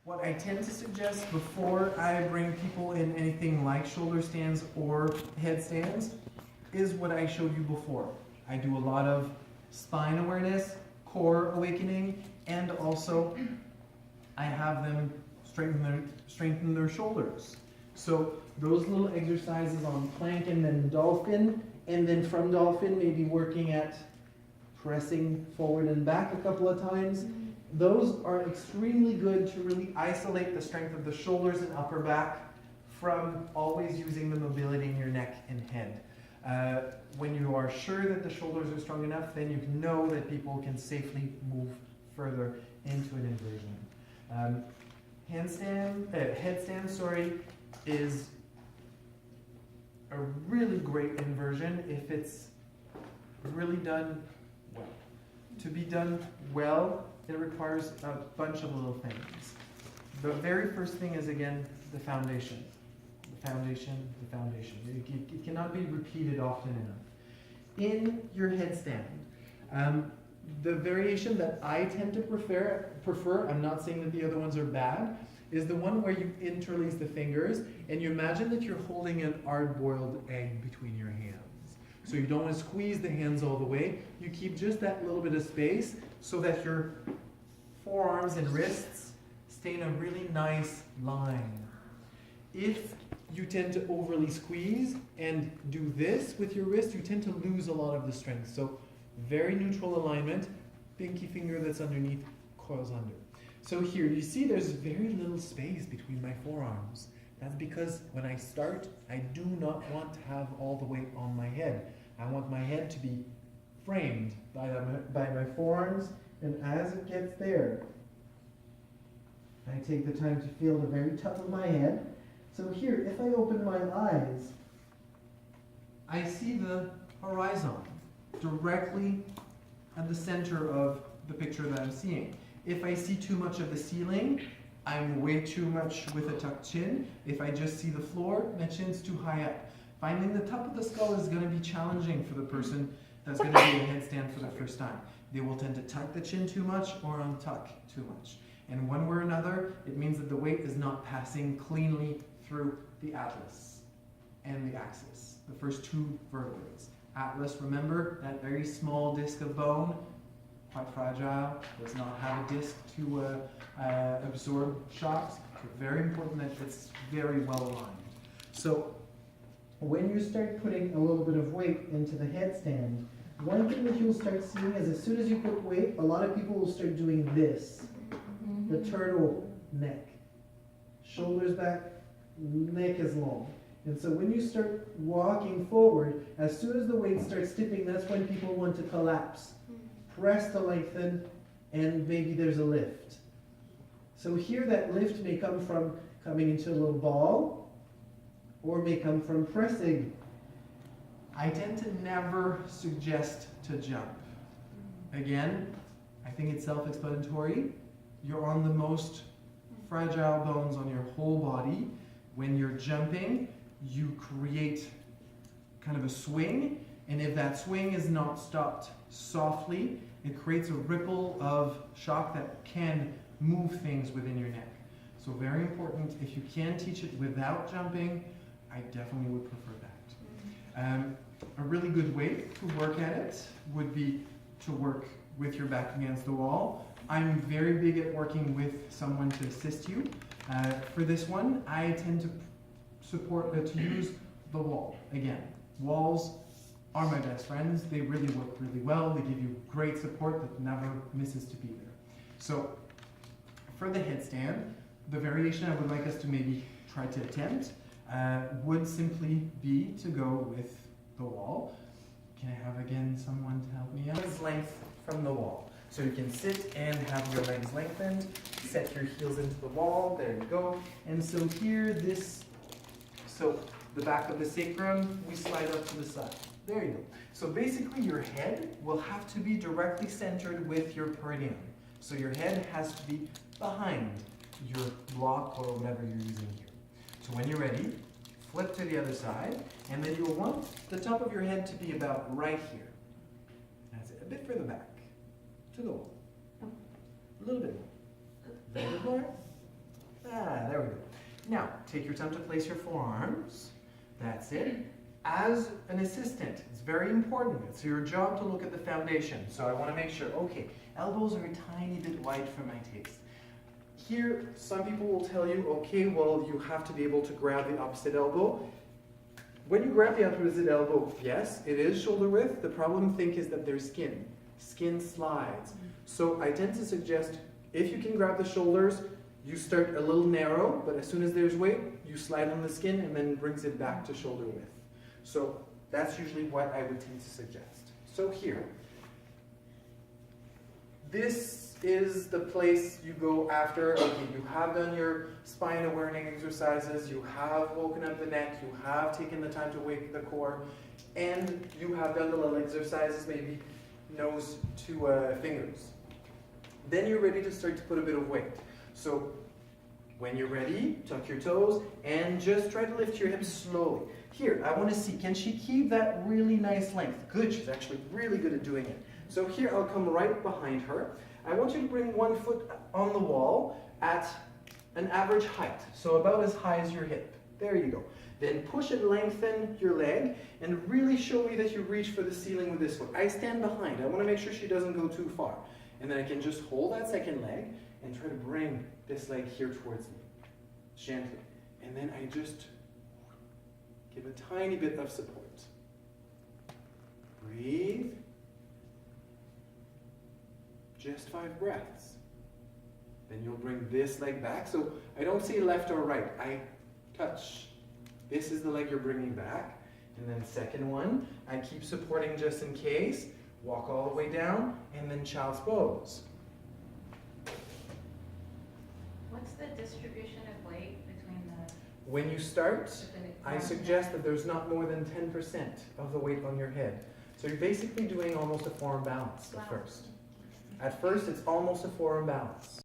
What I tend to suggest before I bring people in anything like shoulder stands or headstands is what I showed you before. I do a lot of spine awareness, core awakening, and also I have them strengthen their shoulders. So those little exercises on plank and then dolphin, and then from dolphin maybe working at pressing forward and back a couple of times. Those are extremely good to really isolate the strength of the shoulders and upper back from always using the mobility in your neck and head. When you are sure that the shoulders are strong enough, then you know that people can safely move further into an inversion. Headstand, is a really great inversion if it's really done well. To be done well, it requires a bunch of little things. The very first thing is, again, the foundation. The foundation. It cannot be repeated often enough. In your headstand, the variation that I tend to prefer, I'm not saying that the other ones are bad, is the one where you interlace the fingers and you imagine that you're holding an hard-boiled egg between your hands. So you don't want to squeeze the hands all the way. You keep just that little bit of space so that your forearms and wrists stay in a really nice line. If you tend to overly squeeze and do this with your wrist, you tend to lose a lot of the strength. So very neutral alignment, pinky finger that's underneath coils under. So here you see there's very little space between my forearms. That's because when I start, I do not want to have all the weight on my head. I want my head to be framed by my forearms, and as it gets there, I take the time to feel the very top of my head. So here, if I open my eyes, I see the horizon directly at the center of the picture that I'm seeing. If I see too much of the ceiling, I'm way too much with a tucked chin. If I just see the floor, my chin's too high up. Finding the top of the skull is going to be challenging for the person that's going to be in a headstand for the first time. They will tend to tuck the chin too much or untuck too much. And one way or another, it means that the weight is not passing cleanly through the atlas and the axis, the first two vertebrae. Atlas, remember, that very small disc of bone, quite fragile, does not have a disc to absorb shocks. So very important that it's very well aligned. So when you start putting a little bit of weight into the headstand, one thing that you'll start seeing is as soon as you put weight, a lot of people will start doing this. The turtle neck. Shoulders back, neck is long. And so when you start walking forward, as soon as the weight starts tipping, that's when people want to collapse. Press to lengthen, and maybe there's a lift. So here that lift may come from coming into a little ball, or may come from pressing. I tend to never suggest to jump. Again, I think it's self-explanatory. You're on the most fragile bones on your whole body. When you're jumping, you create kind of a swing, and if that swing is not stopped softly, it creates a ripple of shock that can move things within your neck. So very important, if you can teach it without jumping, I definitely would prefer that. A really good way to work at it would be to work with your back against the wall. I'm very big at working with someone to assist you. For this one, I tend to to use the wall. Again, walls are my best friends. They really work really well. They give you great support that never misses to be there. So for the headstand, the variation I would like us to maybe try to attempt would simply be to go with the wall. Can I have again someone to help me out? Legs length from the wall. So you can sit and have your legs lengthened, set your heels into the wall, there you go. And so here so the back of the sacrum, we slide up to the side. There you go. So basically your head will have to be directly centered with your perineum. So your head has to be behind your block or whatever you're using here. So when you're ready, flip to the other side, and then you'll want the top of your head to be about right here. That's it, a bit further back, to the wall. A little bit more. A little bit more. Yeah, there we go. Now, take your time to place your forearms. That's it. As an assistant, it's very important. It's your job to look at the foundation. So I want to make sure, okay, elbows are a tiny bit wide for my taste. Here, some people will tell you, okay, well, you have to be able to grab the opposite elbow. When you grab the opposite elbow, yes, it is shoulder width. The problem, think, is that there's skin. Skin slides. So I tend to suggest, if you can grab the shoulders, you start a little narrow, but as soon as there's weight, you slide on the skin and then brings it back to shoulder width. So that's usually what I would tend to suggest. So here, this is the place you go after, okay, you have done your spine awarening exercises, you have woken up the neck, you have taken the time to wake the core, and you have done the little exercises, maybe nose to fingers. Then you're ready to start to put a bit of weight. So when you're ready, tuck your toes and just try to lift your hips slowly. Here, I want to see, can she keep that really nice length? Good, she's actually really good at doing it. So here, I'll come right behind her. I want you to bring one foot on the wall at an average height, so about as high as your hip. There you go. Then push and lengthen your leg and really show me that you reach for the ceiling with this foot. I stand behind. I want to make sure she doesn't go too far. And then I can just hold that second leg and try to bring this leg here towards me, gently. And then I just give a tiny bit of support. Breathe. Just 5 breaths. Then you'll bring this leg back. So I don't say left or right. I touch. This is the leg you're bringing back. And then second one, I keep supporting just in case. Walk all the way down, and then child's pose. What's the distribution of weight between the... When you start, I suggest that there's not more than 10% of the weight on your head. So you're basically doing almost a forearm balance at first. At first, it's almost a forearm balance.